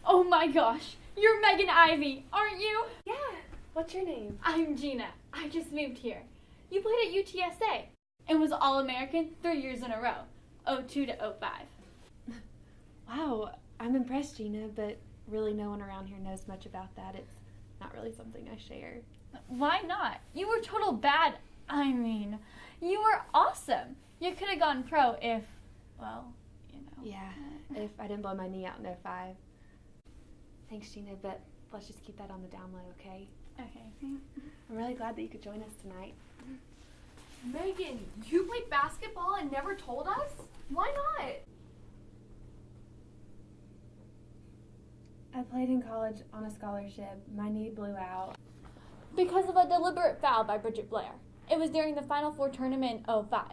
Oh my gosh, you're Megan Ivy, aren't you? Yeah, what's your name? I'm Gina. I just moved here. You played at UTSA and was All-American 3 years in a row, 02 to 05. Wow, I'm impressed, Gina, but really no one around here knows much about that. It's not really something I share. Why not? You were total bad. I mean, you were awesome. You could have gone pro if, well, you know. Yeah, if I didn't blow my knee out in 05. Thanks, Gina, but let's just keep that on the down low, okay? Okay. I'm really glad that you could join us tonight. Megan, you played basketball and never told us? Why not? I played in college on a scholarship. My knee blew out. Because of a deliberate foul by Bridget Blair. It was during the Final Four tournament in 05.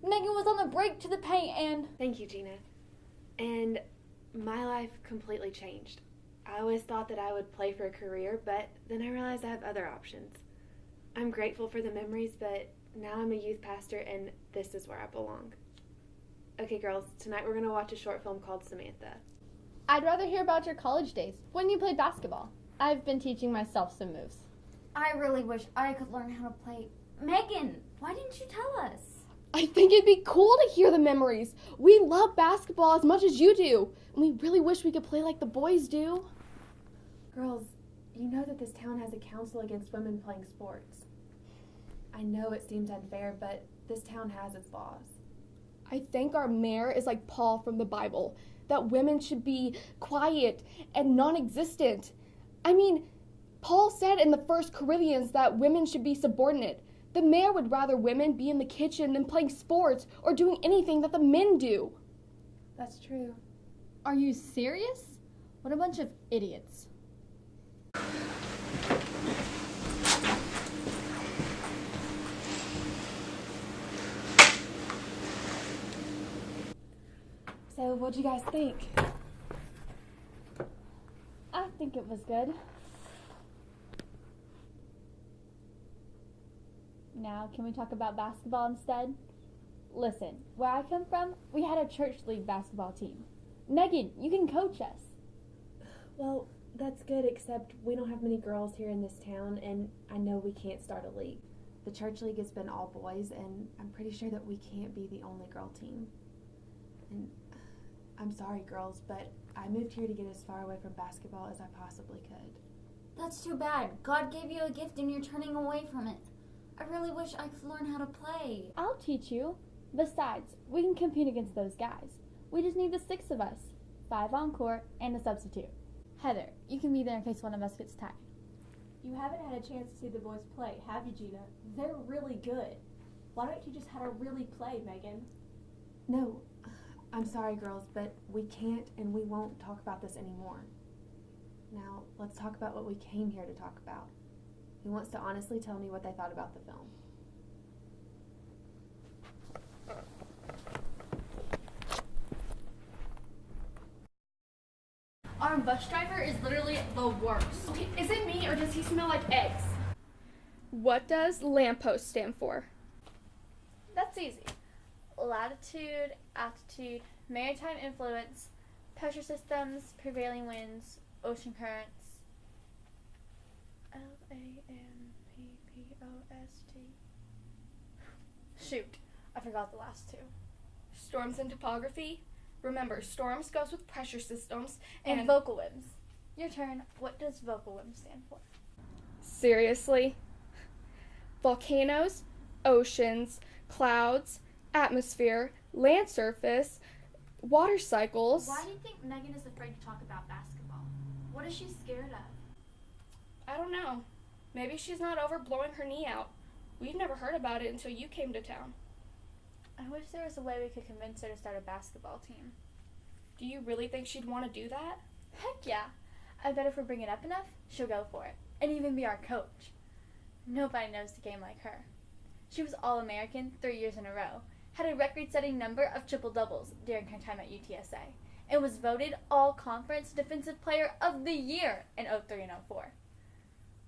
Megan was on the break to the paint and... Thank you, Gina. And my life completely changed. I always thought that I would play for a career, but then I realized I have other options. I'm grateful for the memories, but now I'm a youth pastor and this is where I belong. Okay, girls, tonight we're going to watch a short film called Samantha. I'd rather hear about your college days, when you played basketball. I've been teaching myself some moves. I really wish I could learn how to play. Megan, why didn't you tell us? I think it'd be cool to hear the memories. We love basketball as much as you do, and we really wish we could play like the boys do. Girls, you know that this town has a council against women playing sports. I know it seems unfair, but this town has its laws. I think our mayor is like Paul from the Bible, that women should be quiet and non-existent. I mean, Paul said in the 1 Corinthians that women should be subordinate. The mayor would rather women be in the kitchen than playing sports or doing anything that the men do. That's true. Are you serious? What a bunch of idiots. So, what'd you guys think? I think it was good. Now, can we talk about basketball instead? Listen, where I come from, we had a church league basketball team. Megan, you can coach us. Well, that's good, except we don't have many girls here in this town, and I know we can't start a league. The church league has been all boys, and I'm pretty sure that we can't be the only girl team. And I'm sorry, girls, but I moved here to get as far away from basketball as I possibly could. That's too bad. God gave you a gift and you're turning away from it. I really wish I could learn how to play. I'll teach you. Besides, we can compete against those guys. We just need the 6 of us. 5 on court and a substitute. Heather, you can be there in case one of us gets tired. You haven't had a chance to see the boys play, have you, Gina? They're really good. Why don't you just have a really play, Megan? No, I'm sorry, girls, but we can't and we won't talk about this anymore. Now, let's talk about what we came here to talk about. Who wants to honestly tell me what they thought about the film? Our bus driver is literally the worst. Okay, is it me or does he smell like eggs? What does lamppost stand for? That's easy. Latitude, altitude, maritime influence, pressure systems, prevailing winds, ocean currents. LAMPPOST. Shoot, I forgot the last 2. Storms and topography. Remember, storms goes with pressure systems And vocal winds. Your turn. What does vocal wind stand for? Seriously? Volcanoes, oceans, clouds, atmosphere, land surface, water cycles. Why do you think Megan is afraid to talk about basketball? What is she scared of? I don't know. Maybe she's not over blowing her knee out. We've never heard about it until you came to town. I wish there was a way we could convince her to start a basketball team. Do you really think she'd want to do that? Heck yeah. I bet if we bring it up enough, she'll go for it. And even be our coach. Nobody knows the game like her. She was All-American 3 years in a row, had a record-setting number of triple-doubles during her time at UTSA, and was voted All-Conference Defensive Player of the Year in 03 and 04.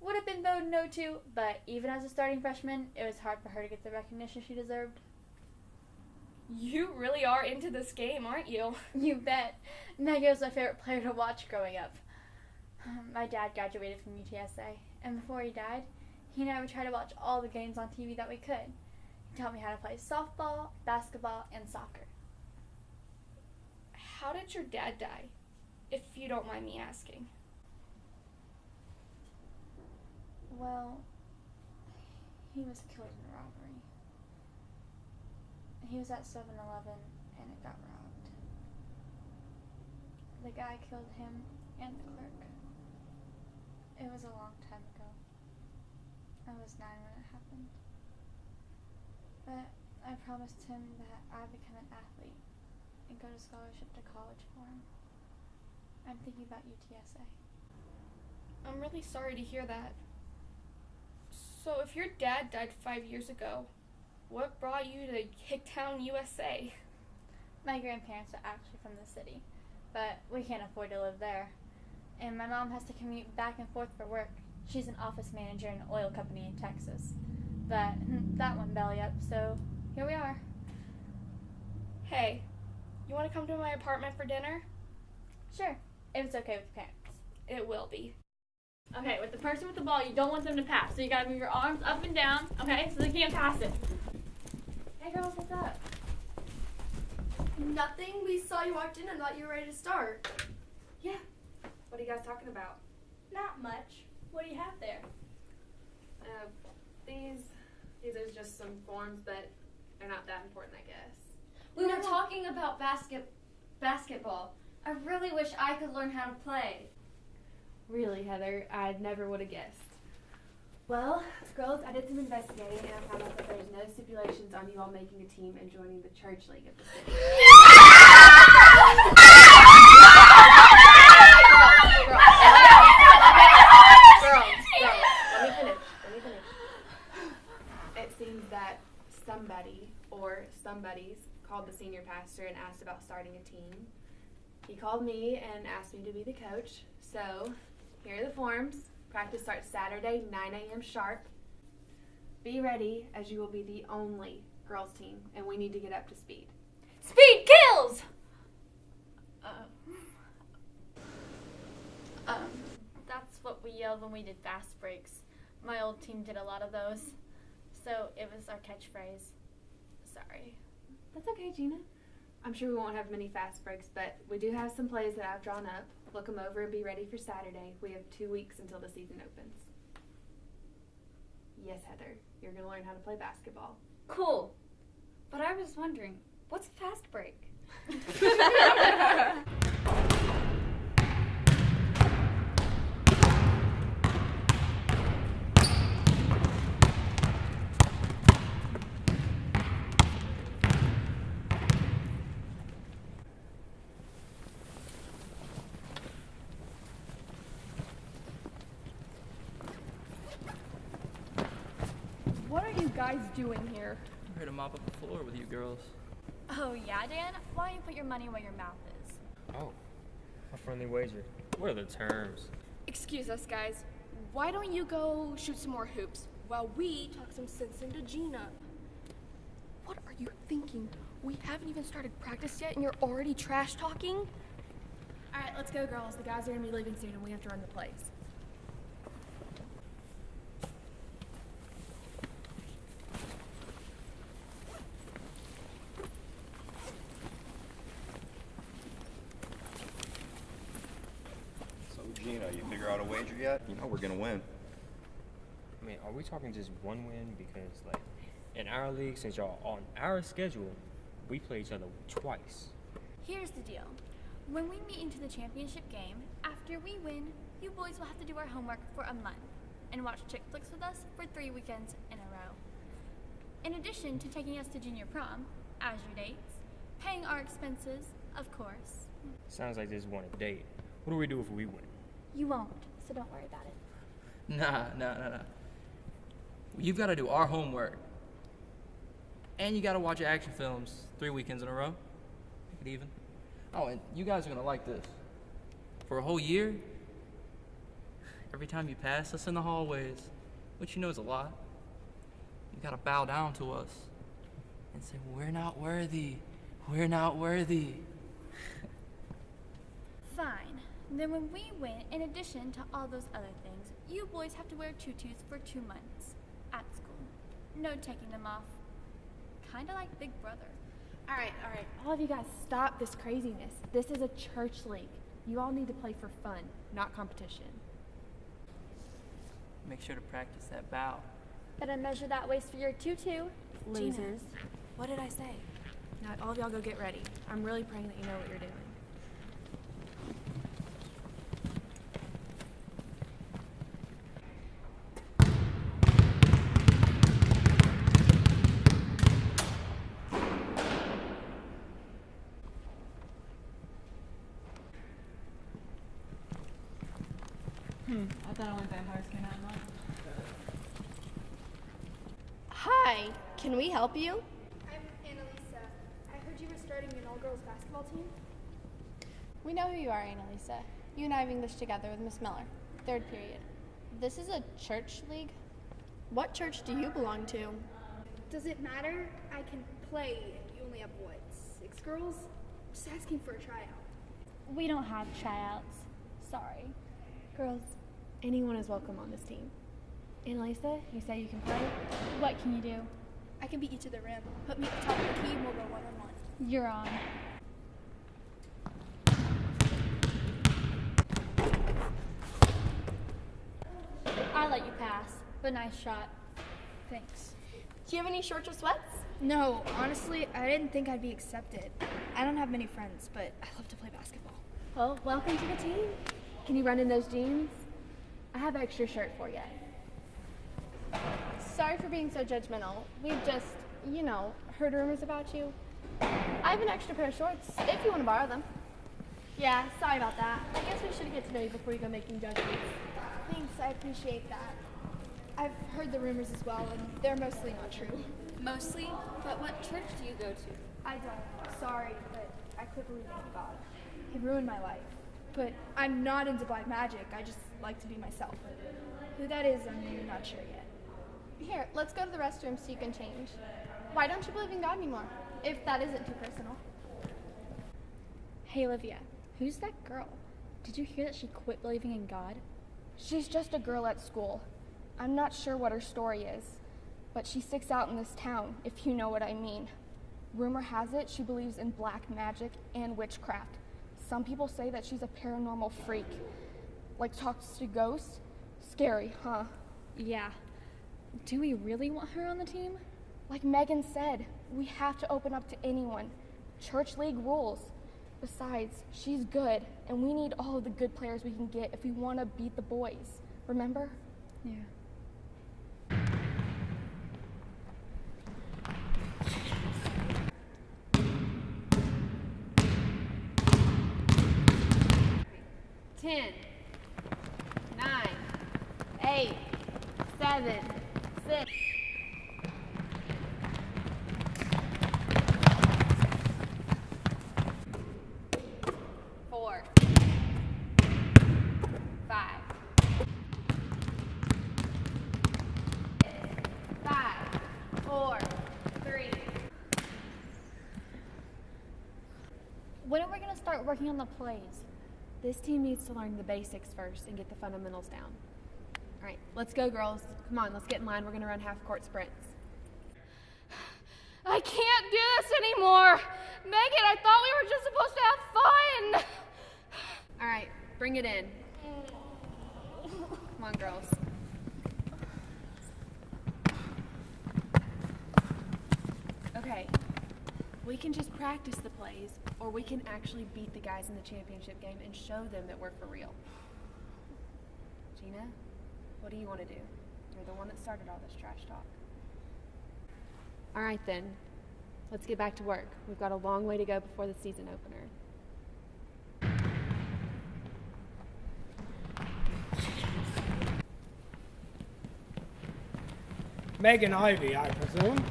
Would have been voted in 02, but even as a starting freshman, it was hard for her to get the recognition she deserved. You really are into this game, aren't you? You bet. Maggie was my favorite player to watch growing up. My dad graduated from UTSA, and before he died, he and I would try to watch all the games on TV that we could. He taught me how to play softball, basketball, and soccer. How did your dad die, if you don't mind me asking? Well, he was killed in a robbery. He was at 7-Eleven and it got robbed. The guy killed him and the clerk. It was a long time ago. I was 9 when it happened. But I promised him that I'd become an athlete and go to scholarship to college for him. I'm thinking about UTSA. I'm really sorry to hear that. So if your dad died 5 years ago, what brought you to Hicktown, USA? My grandparents are actually from the city, but we can't afford to live there. And my mom has to commute back and forth for work. She's an office manager in an oil company in Texas. But that went belly up, so here we are. Hey, you want to come to my apartment for dinner? Sure, if it's okay with the parents. It will be. Okay, with the person with the ball, you don't want them to pass, so you gotta move your arms up and down, okay, so they can't pass it. Hey girls, what's up? Nothing. We saw you walked in and thought you were ready to start. Yeah. What are you guys talking about? Not much. What do you have there? These are just some forms, but they're not that important, I guess. We were talking about basketball. I really wish I could learn how to play. Really, Heather, I never would have guessed. Well, girls, I did some investigating and I found out that there's no stipulations on you all making a team and joining the church league of the city. Girls, let me finish. It seems that somebody or somebodies called the senior pastor and asked about starting a team. He called me and asked me to be the coach. So, here are the forms. Practice starts Saturday, 9 a.m. sharp. Be ready, as you will be the only girls team, and we need to get up to speed. Speed kills! That's what we yelled when we did fast breaks. My old team did a lot of those, so it was our catchphrase. Sorry. That's okay, Gina. I'm sure we won't have many fast breaks, but we do have some plays that I've drawn up. Look them over and be ready for Saturday. We have 2 weeks until the season opens. Yes, Heather, you're going to learn how to play basketball. Cool. But I was wondering, what's fast break? What are you guys doing here? I'm here to mop up the floor with you girls. Oh yeah, Dan? Why don't you put your money where your mouth is? Oh, a friendly wager. What are the terms? Excuse us, guys. Why don't you go shoot some more hoops while we talk some sense into Gina? What are you thinking? We haven't even started practice yet and you're already trash talking? All right, let's go, girls. The guys are going to be leaving soon, and we have to run the plays. Gina, you figure out a wager yet? You know we're gonna win. I mean, are we talking just one win? Because, like, in our league, since y'all on our schedule, we play each other twice. Here's the deal. When we meet into the championship game, after we win, you boys will have to do our homework for a month and watch chick flicks with us for 3 weekends in a row. In addition to taking us to junior prom, as your dates, paying our expenses, of course. Sounds like they just want a date. What do we do if we win? You won't, so don't worry about it. Nah. You've got to do our homework. And you got to watch action films 3 weekends in a row. Make it even. Oh, and you guys are going to like this. For a whole year, every time you pass us in the hallways, which you know is a lot, you got to bow down to us and say, "We're not worthy. We're not worthy." Fine. Then when we win, in addition to all those other things, you boys have to wear tutus for 2 months at school. No taking them off. Kinda like Big Brother. All right. All of you guys, stop this craziness. This is a church league. You all need to play for fun, not competition. Make sure to practice that bow. Better measure that waist for your tutu, losers. What did I say? Now, all of y'all go get ready. I'm really praying that you know what you're doing. I thought only vampires came out in life. Hi, can we help you? I'm Annalisa. I heard you were starting an all-girls basketball team. We know who you are, Annalisa. You and I have English together with Miss Miller. 3rd period. This is a church league? What church do you belong to? Does it matter? I can play. You only have, 6 girls? Just asking for a tryout. We don't have tryouts. Sorry. Girls, anyone is welcome on this team. Annalisa, you say you can play? What can you do? I can beat you to the rim. Put me at the top of the key and we'll go one-on-one. You're on. I let you pass, but nice shot. Thanks. Do you have any shorts or sweats? No, honestly, I didn't think I'd be accepted. I don't have many friends, but I love to play basketball. Well, welcome to the team. Can you run in those jeans? I have an extra shirt for you. Sorry for being so judgmental. We've just, heard rumors about you. I have an extra pair of shorts, if you want to borrow them. Yeah, sorry about that. I guess we should get to know you before you go making judgments. Thanks, I appreciate that. I've heard the rumors as well, and they're mostly not true. Mostly? But what church do you go to? I don't. Sorry, but I quit believing in God. He ruined my life. But I'm not into black magic. I just like to be myself. Who that is, I'm not sure yet. Here, let's go to the restroom so you can change. Why don't you believe in God anymore? If that isn't too personal. Hey, Olivia. Who's that girl? Did you hear that she quit believing in God? She's just a girl at school. I'm not sure what her story is, but she sticks out in this town, if you know what I mean. Rumor has it she believes in black magic and witchcraft. Some people say that she's a paranormal freak, like talks to ghosts. Scary, huh? Yeah. Do we really want her on the team? Like Megan said, we have to open up to anyone. Church league rules. Besides, she's good, and we need all of the good players we can get if we want to beat the boys. Remember? Yeah. Ten, 9, 8, 7, 6. When are we going to start working on the plays? This team needs to learn the basics first and get the fundamentals down. All right, let's go, girls. Come on, let's get in line. We're going to run half-court sprints. I can't do this anymore. Megan, I thought we were just supposed to have fun. All right, bring it in. Come on, girls. Okay, we can just practice the plays, or we can actually beat the guys in the championship game and show them that we're for real. Gina, what do you want to do? You're the one that started all this trash talk. All right then, let's get back to work. We've got a long way to go before the season opener. Megan Ivy, I presume.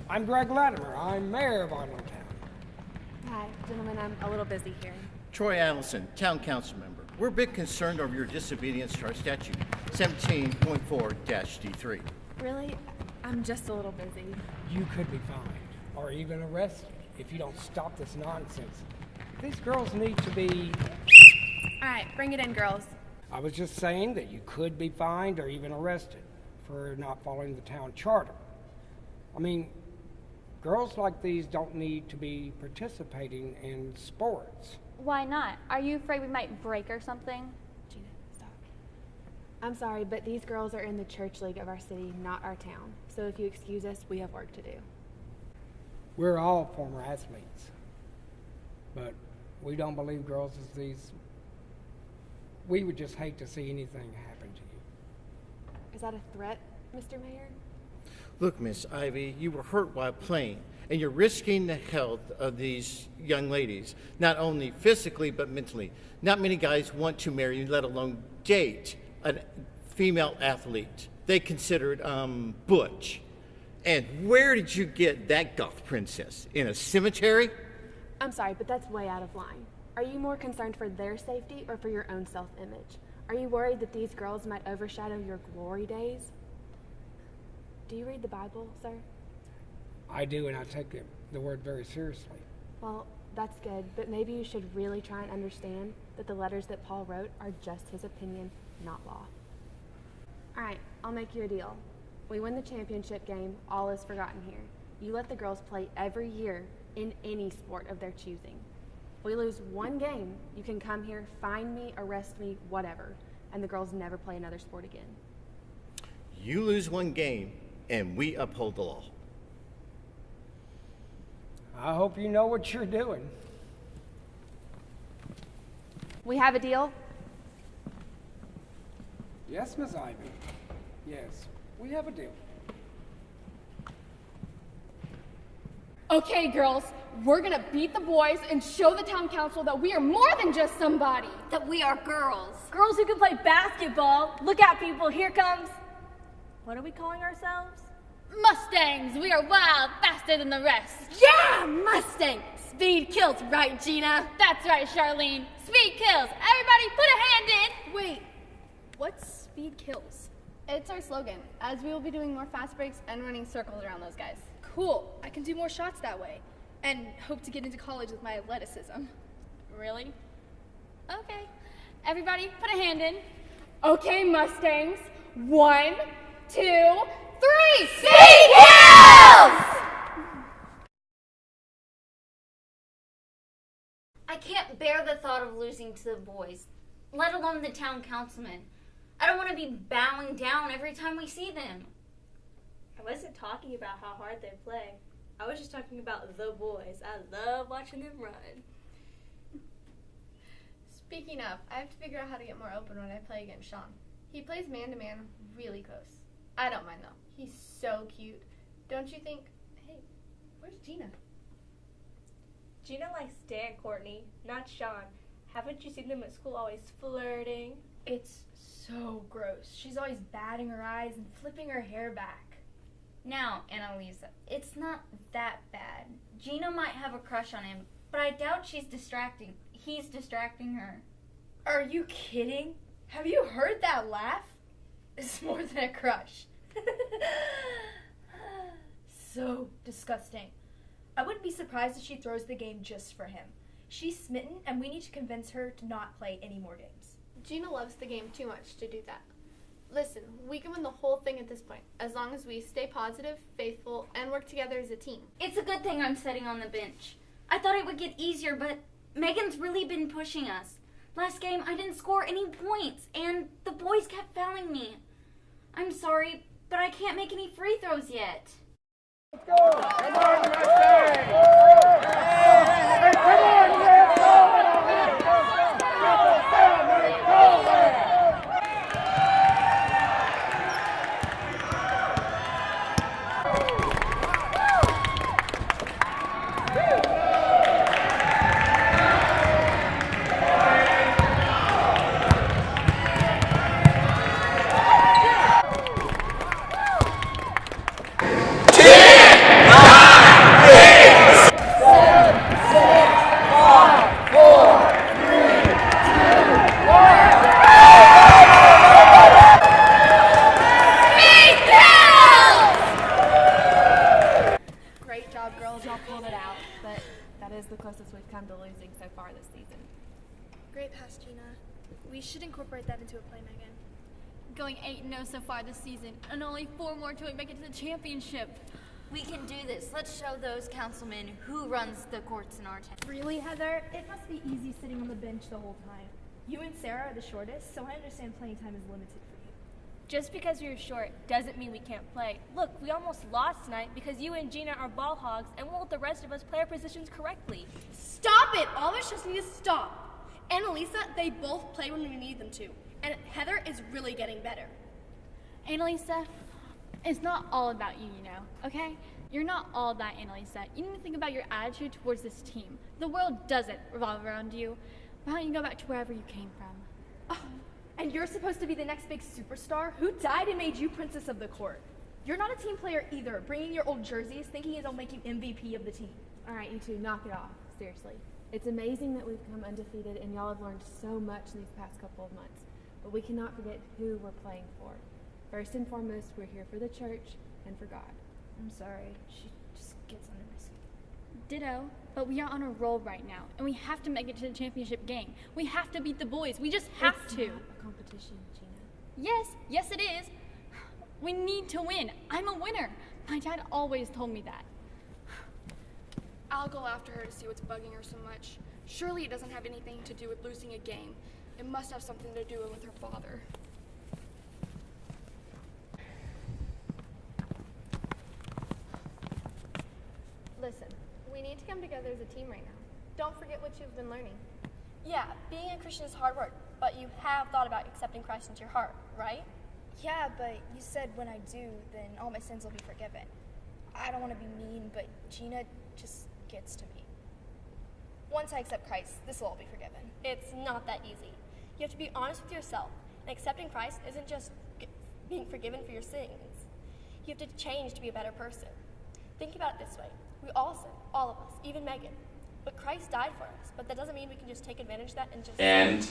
I'm Greg Latimer. I'm mayor of our little town. Hi, gentlemen, I'm a little busy here. Troy Allison, town council member. We're a bit concerned over your disobedience to our statute, 17.4-D3. Really? I'm just a little busy. You could be fined or even arrested if you don't stop this nonsense. These girls need to be... All right, bring it in, girls. I was just saying that you could be fined or even arrested for not following the town charter. I mean, girls like these don't need to be participating in sports. Why not? Are you afraid we might break or something? Gina, stop. I'm sorry, but these girls are in the church league of our city, not our town. So if you excuse us, we have work to do. We're all former athletes, but we don't believe girls as these. We would just hate to see anything happen to you. Is that a threat, Mr. Mayor? Look, Miss Ivy, you were hurt while playing, and you're risking the health of these young ladies, not only physically but mentally. Not many guys want to marry you, let alone date a female athlete. They consider it butch. And where did you get that goth princess? In a cemetery? I'm sorry, but that's way out of line. Are you more concerned for their safety or for your own self-image? Are you worried that these girls might overshadow your glory days? Do you read the Bible, sir? I do, and I take the word very seriously. Well, that's good, but maybe you should really try and understand that the letters that Paul wrote are just his opinion, not law. All right, I'll make you a deal. We win the championship game, all is forgotten here. You let the girls play every year in any sport of their choosing. We lose one game, you can come here, fine me, arrest me, whatever, and the girls never play another sport again. You lose one game, and we uphold the law. I hope you know what you're doing. We have a deal? Yes, Miss Ivy. Yes, we have a deal. Okay, girls, we're gonna beat the boys and show the town council that we are more than just somebody. That we are girls. Girls who can play basketball. Look out, people, here comes... What are we calling ourselves? Mustangs! We are wild, faster than the rest. Yeah, Mustang! Speed kills, right, Gina? That's right, Charlene. Speed kills. Everybody put a hand in. Wait, what's speed kills? It's our slogan, as we will be doing more fast breaks and running circles around those guys. Cool, I can do more shots that way. And hope to get into college with my athleticism. Really? Okay. Everybody put a hand in. Okay, Mustangs. 1, 2, 3. Speed kills! I can't bear the thought of losing to the boys, let alone the town councilman. I don't want to be bowing down every time we see them. I wasn't talking about how hard they play. I was just talking about the boys. I love watching them run. Speaking of, I have to figure out how to get more open when I play against Sean. He plays man-to-man really close. I don't mind, though. He's so cute. Don't you think... Hey, where's Gina? Gina likes Dan Courtney, not Sean. Haven't you seen them at school always flirting? It's so gross. She's always batting her eyes and flipping her hair back. Now, Annalisa, it's not that bad. Gina might have a crush on him, but I doubt he's distracting her. Are you kidding? Have you heard that laugh? It's more than a crush. So disgusting. I wouldn't be surprised if she throws the game just for him. She's smitten, and we need to convince her to not play any more games. Gina loves the game too much to do that. Listen, we can win the whole thing at this point, as long as we stay positive, faithful, and work together as a team. It's a good thing I'm sitting on the bench. I thought it would get easier, but Megan's really been pushing us. Last game, I didn't score any points, and the boys kept fouling me. I'm sorry, but I can't make any free throws yet. Let's go! Come on, Mustang! Hey, come on, man! Go there! pulled it out, but that is the closest we've come to losing so far this season. Great pass, Gina. We should incorporate that into a play, Megan. Going 8-0 so far this season, and only 4 more till we make it to the championship. We can do this. Let's show those councilmen who runs the courts in our town. Really, Heather? It must be easy sitting on the bench the whole time. You and Sarah are the shortest, so I understand playing time is limited for you. Just because you're short doesn't mean we can't play. Look, we almost lost tonight because you and Gina are ball hogs and won't let the rest of us play our positions correctly. Stop it! All of us just need to stop. And Elisa, they both play when we need them to. And Heather is really getting better. Annalisa, it's not all about you, okay? You're not all that, Annalisa. You need to think about your attitude towards this team. The world doesn't revolve around you. Why don't you go back to wherever you came from? Oh, and you're supposed to be the next big superstar? Who died and made you princess of the court? You're not a team player either, bringing your old jerseys, thinking it'll make you MVP of the team. All right, you two, knock it off. Seriously. It's amazing that we've come undefeated and y'all have learned so much in these past couple of months. But we cannot forget who we're playing for. First and foremost, we're here for the church and for God. I'm sorry. She just gets under my skin. Ditto, but we are on a roll right now, and we have to make it to the championship game. We have to beat the boys. We just have to. It's not a competition, Gina. Yes, it is. We need to win. I'm a winner. My dad always told me that. I'll go after her to see what's bugging her so much. Surely it doesn't have anything to do with losing a game. It must have something to do with her father. Listen, we need to come together as a team right now. Don't forget what you've been learning. Yeah, being a Christian is hard work, but you have thought about accepting Christ into your heart, right? Yeah, but you said when I do, then all my sins will be forgiven. I don't want to be mean, but Gina just gets to me. Once I accept Christ, this will all be forgiven. It's not that easy. You have to be honest with yourself, and accepting Christ isn't just being forgiven for your sins. You have to change to be a better person. Think about it this way. We all sin, all of us, even Megan. But Christ died for us, but that doesn't mean we can just take advantage of that and just... And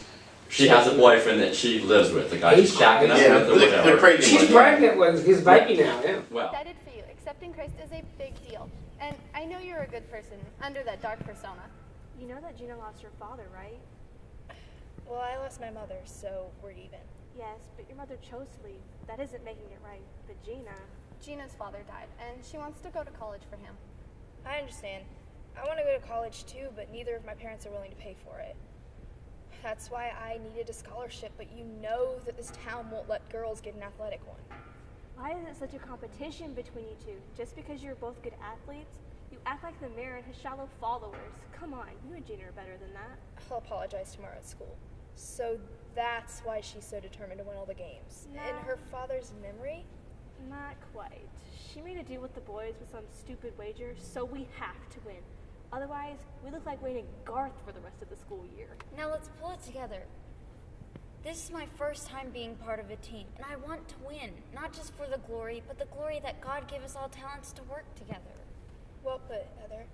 she has a boyfriend that she lives with, the guy she's shacking up with or whatever. They're crazy. She's pregnant with his baby now, yeah. Well. Excited for you. Accepting Christ is a big deal. And I know you're a good person under that dark persona. You know that Gina lost her father, right? Well, I lost my mother, so we're even. Yes, but your mother chose to leave. That isn't making it right. But Gina's father died, and she wants to go to college for him. I understand. I want to go to college too, but neither of my parents are willing to pay for it. That's why I needed a scholarship, but you know that this town won't let girls get an athletic one. Why is it such a competition between you two? Just because you're both good athletes? You act like the mayor and his shallow followers. Come on, you and Gina are better than that. I'll apologize tomorrow at school. So that's why she's so determined to win all the games. In her father's memory? Not quite. She made a deal with the boys with some stupid wager, so we have to win. Otherwise, we look like Wayne and Garth for the rest of the school year. Now let's pull it together. This is my first time being part of a team, and I want to win. Not just for the glory, but the glory that God gave us all talents to work together. Well put, Heather.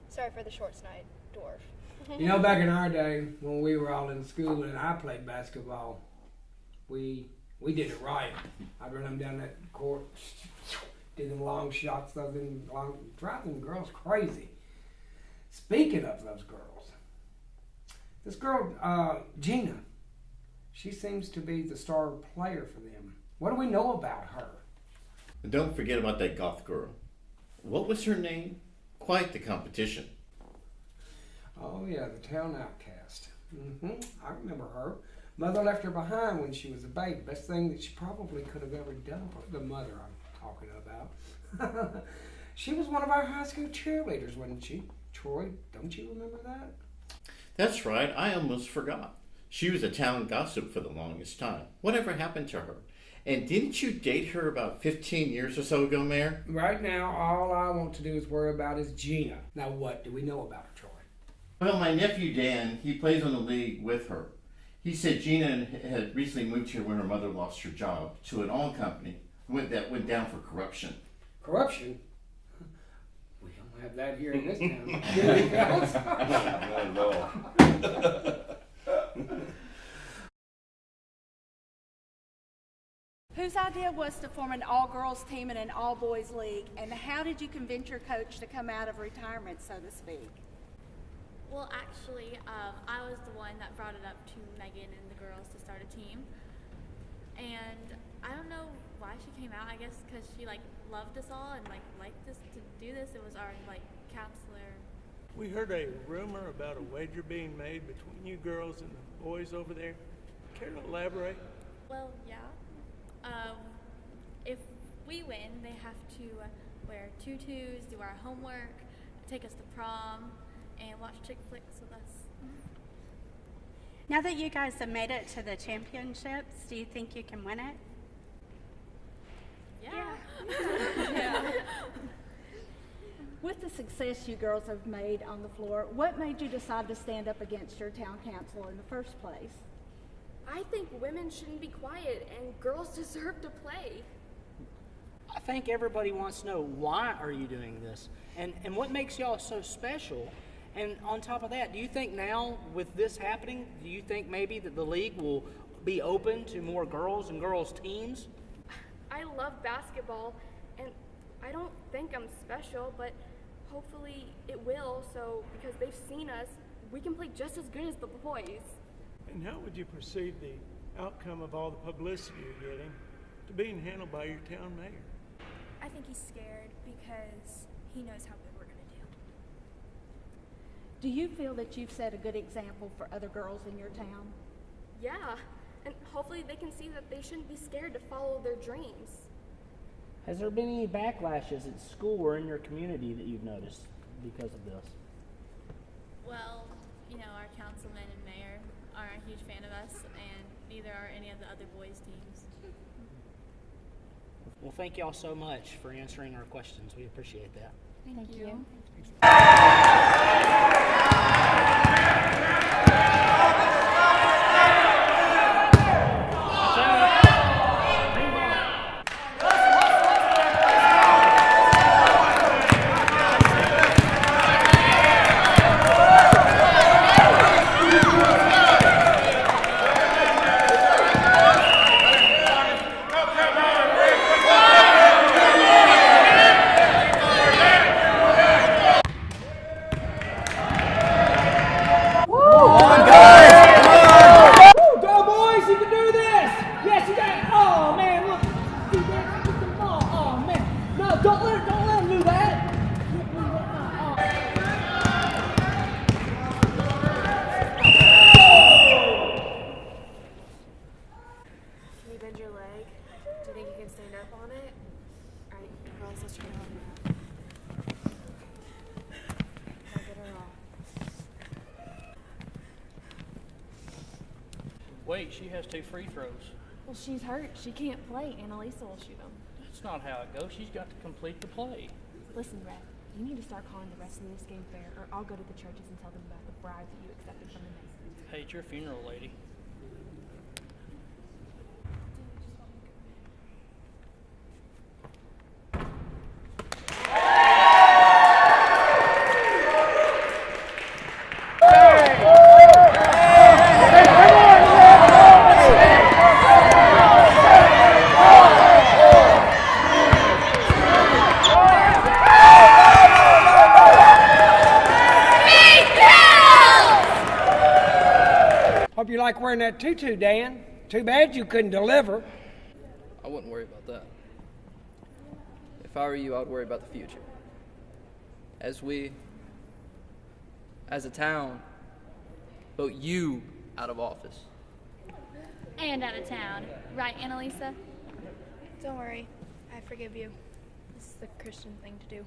Sorry for the short-snide dwarf. You know, back in our day, when we were all in school and I played basketball, we did it right. I'd run them down that court, did them long shots, drive them girls crazy. Speaking of those girls, this girl, Gina, she seems to be the star player for them. What do we know about her? And don't forget about that goth girl. What was her name? Quite the competition. Oh yeah, the town outcast. I remember her. Mother left her behind when she was a baby. Best thing that she probably could have ever done for the mother I'm talking about. She was one of our high school cheerleaders, wasn't she? Troy, don't you remember that? That's right, I almost forgot. She was a town gossip for the longest time. Whatever happened to her? And didn't you date her about 15 years or so ago, Mayor? Right now, all I want to do is worry about is Gina. Now, what do we know about her, Troy? Well, my nephew Dan, he plays on the league with her. He said Gina had recently moved here when her mother lost her job to an oil company that went down for corruption. Corruption? We don't have that here in this town. Anything else? Not at all. Whose side idea was to form an all-girls team and an all-boys league, and how did you convince your coach to come out of retirement, so to speak? Well, actually, I was the one that brought it up to Megan and the girls to start a team. And I don't know why she came out. I guess because she loved us all and liked us to do this. It was our counselor. We heard a rumor about a wager being made between you girls and the boys over there. Care to elaborate? Well, yeah. If we win, they have to wear tutus, do our homework, take us to prom, and watch chick flicks with us. Now that you guys have made it to the championships, do you think you can win it? Yeah. With the success you girls have made on the floor, what made you decide to stand up against your town council in the first place? I think women shouldn't be quiet and girls deserve to play. I think everybody wants to know, why are you doing this? And what makes y'all so special? And on top of that, do you think now with this happening, do you think maybe that the league will be open to more girls and girls teams? I love basketball, and I don't think I'm special, but hopefully it will, so because they've seen us, we can play just as good as the boys. And how would you perceive the outcome of all the publicity you're getting to being handled by your town mayor? I think he's scared because he knows how good we're going to do. Do you feel that you've set a good example for other girls in your town? Yeah, and hopefully they can see that they shouldn't be scared to follow their dreams. Has there been any backlashes at school or in your community that you've noticed because of this? Well, our councilman and mayor aren't a huge fan of us, and neither are any of the other boys' teams. Well, thank y'all so much for answering our questions. We appreciate that. Thank you. Wait, she has 2 free throws. Well, she's hurt. She can't play. Annalisa will shoot them. That's not how it goes. She's got to complete the play. Listen, Brett, you need to start calling the rest of this game fair, or I'll go to the churches and tell them about the bribe that you accepted from the Masons. Hey, it's your funeral, lady. Hope you like wearing that tutu, Dan. Too bad you couldn't deliver. I wouldn't worry about that. If I were you, I would worry about the future. As a town, vote you out of office. And out of town. Right, Annalisa? Don't worry. I forgive you. This is the Christian thing to do.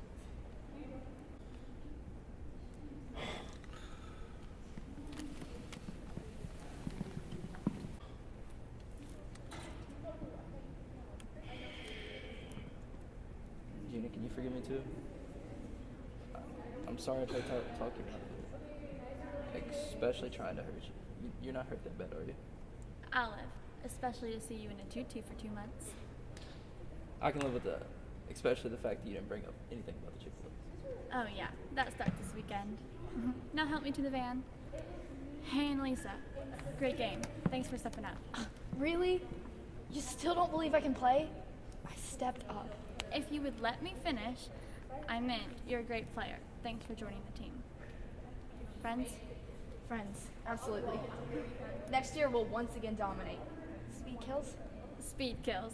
Gina, can you forgive me too? I'm sorry I tried to talk you about it. Especially trying to hurt you. You're not hurt that bad, are you? I'll live, especially to see you in a tutu for 2 months. I can live with that, especially the fact that you didn't bring up anything about the Chick-fil-A. Oh yeah, that starts this weekend. Now help me to the van. Hey, Annalisa. Great game. Thanks for stepping up. Really? You still don't believe I can play? I stepped up. If you would let me finish, I meant you're a great player. Thanks for joining the team. Friends? Friends, absolutely. Next year we'll once again dominate. Speed kills? Speed kills.